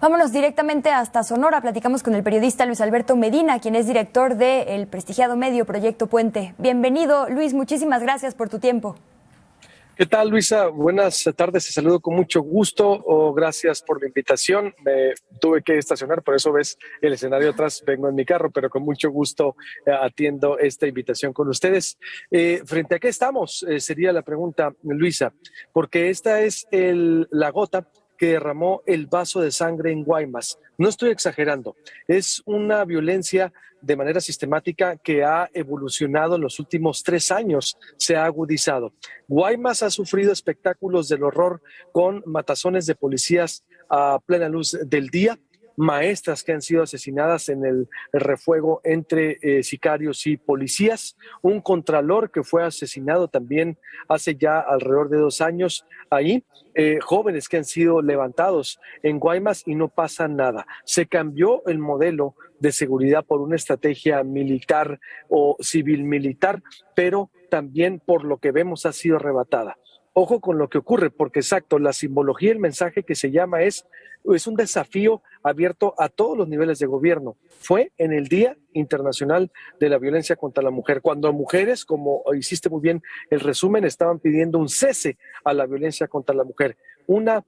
Vámonos directamente hasta Sonora. Platicamos con el periodista Luis Alberto Medina, quien es director del prestigiado medio Proyecto Puente. Bienvenido, Luis. Muchísimas gracias por tu tiempo. ¿Qué tal, Luisa? Buenas tardes, te saludo con mucho gusto. Gracias por la invitación. Me tuve que estacionar, por eso ves el escenario atrás, vengo en mi carro, pero con mucho gusto atiendo esta invitación con ustedes. ¿Frente a qué estamos? Sería la pregunta, Luisa, porque esta es la gota que derramó el vaso de sangre en Guaymas. No estoy exagerando, es una violencia de manera sistemática que ha evolucionado en los últimos 3 años, se ha agudizado. Guaymas ha sufrido espectáculos del horror con matazones de policías a plena luz del día, maestras que han sido asesinadas en el refuego entre sicarios y policías, un contralor que fue asesinado también hace ya alrededor de 2 años ahí, jóvenes que han sido levantados en Guaymas y no pasa nada. Se cambió el modelo de seguridad por una estrategia militar o civil militar, pero también por lo que vemos ha sido arrebatada. Ojo con lo que ocurre, porque exacto, la simbología, el mensaje que se llama es un desafío abierto a todos los niveles de gobierno. Fue en el Día Internacional de la Violencia contra la Mujer, cuando mujeres, como hiciste muy bien el resumen, estaban pidiendo un cese a la violencia contra la mujer. Una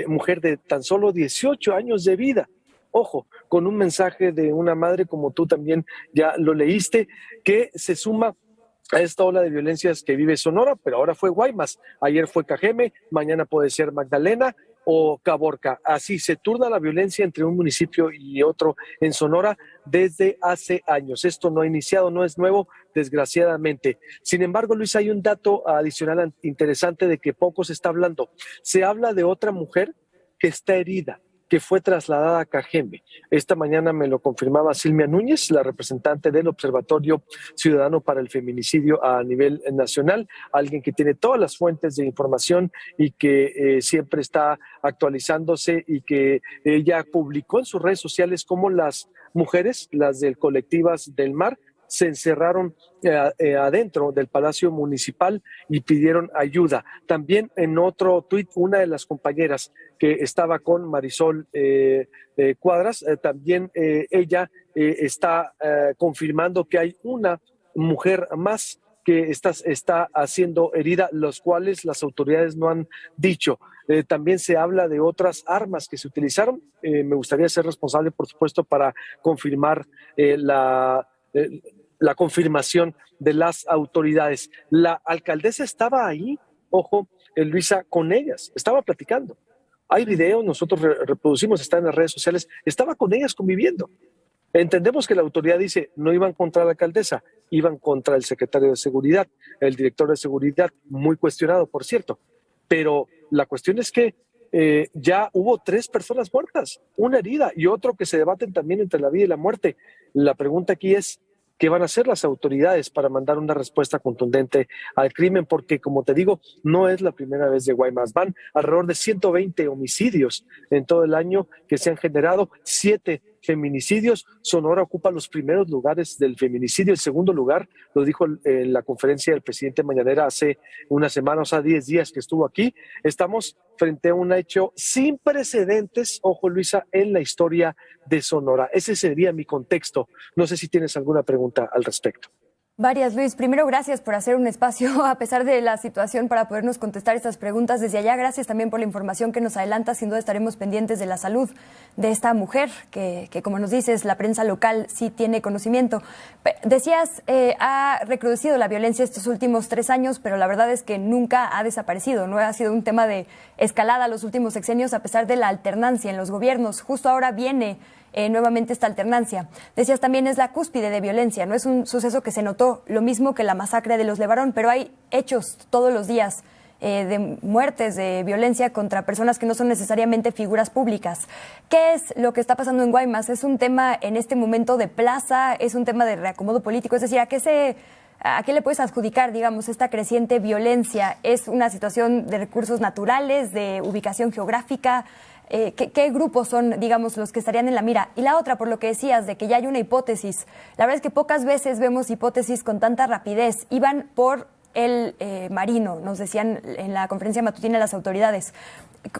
mujer de tan solo 18 años de vida, ojo, con un mensaje de una madre, como tú también ya lo leíste, que se suma a esta ola de violencias que vive Sonora, pero ahora fue Guaymas, ayer fue Cajeme, mañana puede ser Magdalena o Caborca. Así se turna la violencia entre un municipio y otro en Sonora desde hace años. Esto no ha iniciado, no es nuevo, desgraciadamente. Sin embargo, Luis, hay un dato adicional interesante de que poco se está hablando. Se habla de otra mujer que está herida, que fue trasladada a Cajeme. Esta mañana me lo confirmaba Silvia Núñez, la representante del Observatorio Ciudadano para el Feminicidio a nivel nacional, alguien que tiene todas las fuentes de información y que siempre está actualizándose, y que ella publicó en sus redes sociales cómo las mujeres, las del Colectivas del Mar, se encerraron adentro del Palacio Municipal y pidieron ayuda. También en otro tuit, una de las compañeras que estaba con Marisol Cuadras, también ella está confirmando que hay una mujer más que está siendo herida, los cuales las autoridades no han dicho. También se habla de otras armas que se utilizaron. Me gustaría ser responsable, por supuesto, para confirmar la confirmación de las autoridades. La alcaldesa estaba ahí, ojo, Luisa, con ellas, estaba platicando. Hay videos, nosotros reproducimos, está en las redes sociales, estaba con ellas conviviendo. Entendemos que la autoridad dice, no iban contra la alcaldesa, iban contra el secretario de Seguridad, el director de Seguridad, muy cuestionado, por cierto. Pero la cuestión es que ya hubo 3 personas muertas, una herida y otro que se debaten también entre la vida y la muerte. La pregunta aquí es, ¿qué van a hacer las autoridades para mandar una respuesta contundente al crimen? Porque, como te digo, no es la primera vez de Guaymas. Van alrededor de 120 homicidios en todo el año que se han generado, 7 feminicidios. Sonora ocupa los primeros lugares del feminicidio. El segundo lugar, lo dijo en la conferencia del presidente mañanera hace una semana, o sea, 10 días que estuvo aquí. Estamos frente a un hecho sin precedentes, ojo, Luisa, en la historia de Sonora. Ese sería mi contexto. No sé si tienes alguna pregunta al respecto. Varias, Luis. Primero, gracias por hacer un espacio a pesar de la situación para podernos contestar estas preguntas desde allá. Gracias también por la información que nos adelanta. Sin duda estaremos pendientes de la salud de esta mujer que como nos dices, la prensa local sí tiene conocimiento. Decías, ha recrudecido la violencia estos últimos 3 años, pero la verdad es que nunca ha desaparecido. No ha sido un tema de escalada los últimos sexenios a pesar de la alternancia en los gobiernos. Justo ahora viene nuevamente esta alternancia. Decías también, es la cúspide de violencia, no es un suceso que se notó, lo mismo que la masacre de los Levarón, pero hay hechos todos los días de muertes, de violencia contra personas que no son necesariamente figuras públicas. ¿Qué es lo que está pasando en Guaymas? ¿Es un tema en este momento de plaza? ¿Es un tema de reacomodo político? Es decir, ¿a qué le puedes adjudicar, digamos, esta creciente violencia? ¿Es una situación de recursos naturales, de ubicación geográfica? ¿Qué grupos son, digamos, los que estarían en la mira? Y la otra, por lo que decías, de que ya hay una hipótesis. La verdad es que pocas veces vemos hipótesis con tanta rapidez. Iban por el marino, nos decían en la conferencia matutina las autoridades.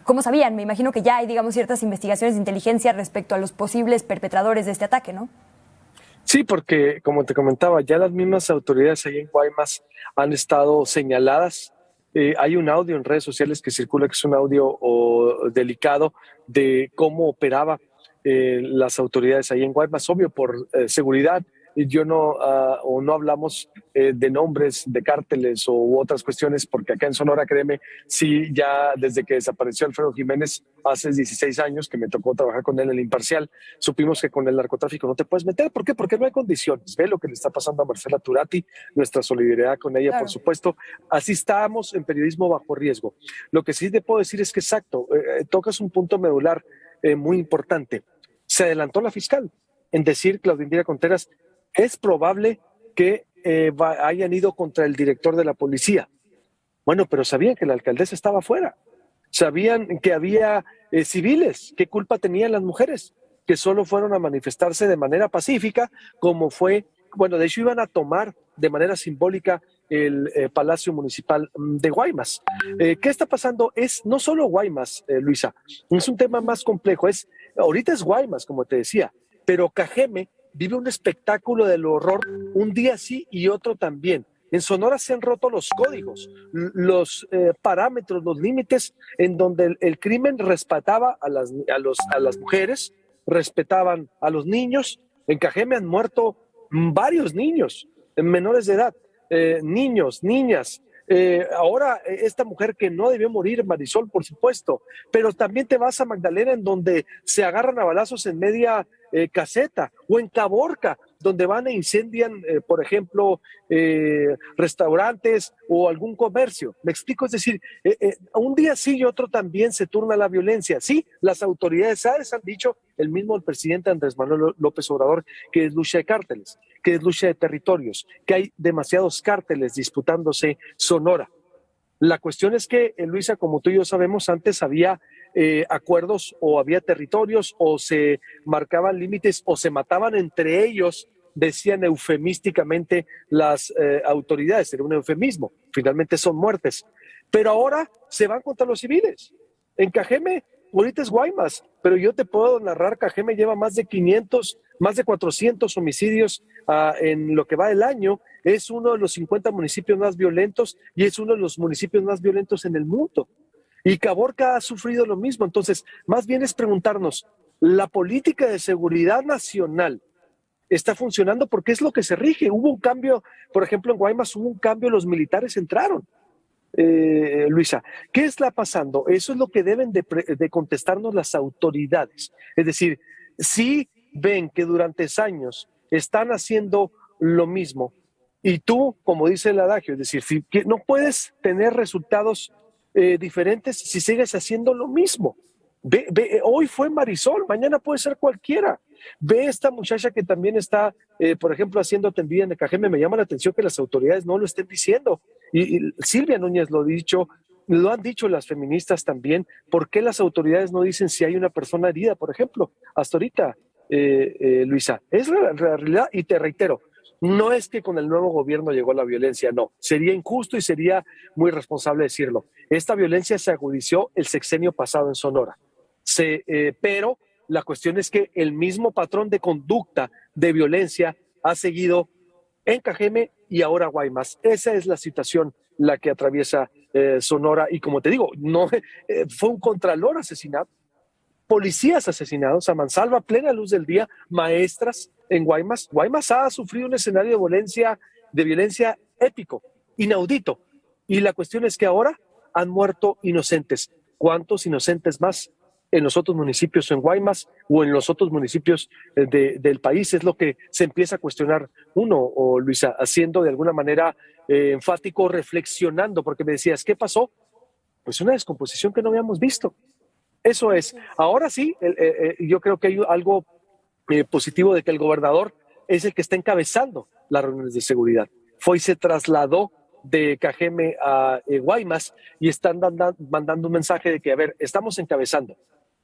¿Cómo sabían? Me imagino que ya hay, digamos, ciertas investigaciones de inteligencia respecto a los posibles perpetradores de este ataque, ¿no? Sí, porque como te comentaba, ya las mismas autoridades ahí en Guaymas han estado señaladas. Hay un audio en redes sociales que circula, que es un audio delicado de cómo operaban las autoridades ahí en Guaymas. Obvio, por seguridad, yo no hablamos de nombres de cárteles u otras cuestiones, porque acá en Sonora, créeme, sí, ya desde que desapareció Alfredo Jiménez hace 16 años, que me tocó trabajar con él en el Imparcial, supimos que con el narcotráfico no te puedes meter. ¿Por qué? Porque no hay condiciones. Ve lo que le está pasando a Marcela Turati, nuestra solidaridad con ella, claro, por supuesto. Así estamos en periodismo bajo riesgo. Lo que sí te puedo decir es que, exacto, tocas un punto medular muy importante. Se adelantó la fiscal en decir, Claudia Indira Contreras, es probable que hayan ido contra el director de la policía. Bueno, pero sabían que la alcaldesa estaba afuera. Sabían que había civiles. ¿Qué culpa tenían las mujeres? Que solo fueron a manifestarse de manera pacífica, como fue, bueno, de hecho iban a tomar de manera simbólica el Palacio Municipal de Guaymas. ¿Qué está pasando? Es no solo Guaymas, Luisa, es un tema más complejo. Ahorita es Guaymas, como te decía, pero Cajeme vive un espectáculo del horror un día sí y otro también. En Sonora se han roto los códigos, los parámetros, los límites en donde el crimen respetaba a las mujeres, respetaban a los niños. En Cajeme han muerto varios niños menores de edad, niños, niñas. Ahora esta mujer que no debió morir, Marisol, por supuesto, pero también te vas a Magdalena, en donde se agarran a balazos en media caseta, o en Caborca, donde van e incendian, por ejemplo, restaurantes o algún comercio. Me explico, es decir, un día sí y otro también se turna la violencia. Sí, las autoridades han dicho, el mismo el presidente Andrés Manuel López Obrador, que es lucha de cárteles, que es lucha de territorios, que hay demasiados cárteles disputándose Sonora. La cuestión es que, Luisa, como tú y yo sabemos, antes había acuerdos, o había territorios, o se marcaban límites, o se mataban entre ellos, decían eufemísticamente las autoridades, era un eufemismo, finalmente son muertes. Pero ahora se van contra los civiles. En Cajeme, ahorita es Guaymas, pero yo te puedo narrar, Cajeme lleva más de 500, más de 400 homicidios en lo que va del año. Es uno de los 50 municipios más violentos y es uno de los municipios más violentos en el mundo. Y Caborca ha sufrido lo mismo. Entonces, más bien es preguntarnos, ¿la política de seguridad nacional está funcionando? Porque es lo que se rige. Hubo un cambio, por ejemplo, en Guaymas hubo un cambio, los militares entraron. Luisa, ¿qué está pasando? Eso es lo que deben de contestarnos las autoridades. Es decir, si ven que durante años están haciendo lo mismo, y tú, como dice el adagio, es decir, que no puedes tener resultados diferentes si sigues haciendo lo mismo. Hoy fue Marisol, mañana puede ser cualquiera. Ve esta muchacha que también está, por ejemplo, haciendo atendida en el Cajeme. Me llama la atención que las autoridades no lo estén diciendo. Y Silvia Núñez lo han dicho las feministas también. ¿Por qué las autoridades no dicen si hay una persona herida, por ejemplo? Hasta ahorita, Luisa, es la realidad. Y te reitero, no es que con el nuevo gobierno llegó la violencia, no. Sería injusto y sería muy irresponsable decirlo. Esta violencia se agudizó el sexenio pasado en Sonora. Pero la cuestión es que el mismo patrón de conducta de violencia ha seguido en Cajeme y ahora Guaymas. Esa es la situación la que atraviesa Sonora. Y como te digo, no fue un contralor asesinado, policías asesinados a mansalva, plena luz del día, maestras en Guaymas. Guaymas ha sufrido un escenario de violencia épico, inaudito. Y la cuestión es que ahora han muerto inocentes. ¿Cuántos inocentes más en los otros municipios, en Guaymas o en los otros municipios del país? Es lo que se empieza a cuestionar uno, o Luisa, haciendo de alguna manera enfático, reflexionando, porque me decías, ¿qué pasó? Pues una descomposición que no habíamos visto. Eso es. Ahora sí, yo creo que hay algo positivo de que el gobernador es el que está encabezando las reuniones de seguridad. Fue y se trasladó de Cajeme a Guaymas y están mandando un mensaje de que, a ver, estamos encabezando,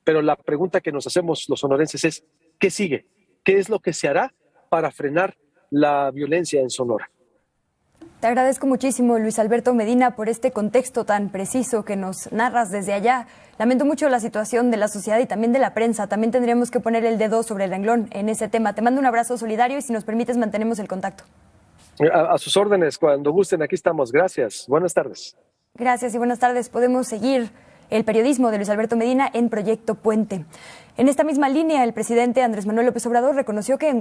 pero la pregunta que nos hacemos los sonorenses es, ¿qué sigue? ¿Qué es lo que se hará para frenar la violencia en Sonora? Te agradezco muchísimo, Luis Alberto Medina, por este contexto tan preciso que nos narras desde allá. Lamento mucho la situación de la sociedad y también de la prensa. También tendríamos que poner el dedo sobre el renglón en ese tema. Te mando un abrazo solidario y si nos permites mantenemos el contacto. A sus órdenes, cuando gusten, aquí estamos. Gracias. Buenas tardes. Gracias y buenas tardes. Podemos seguir el periodismo de Luis Alberto Medina en Proyecto Puente. En esta misma línea, el presidente Andrés Manuel López Obrador reconoció que en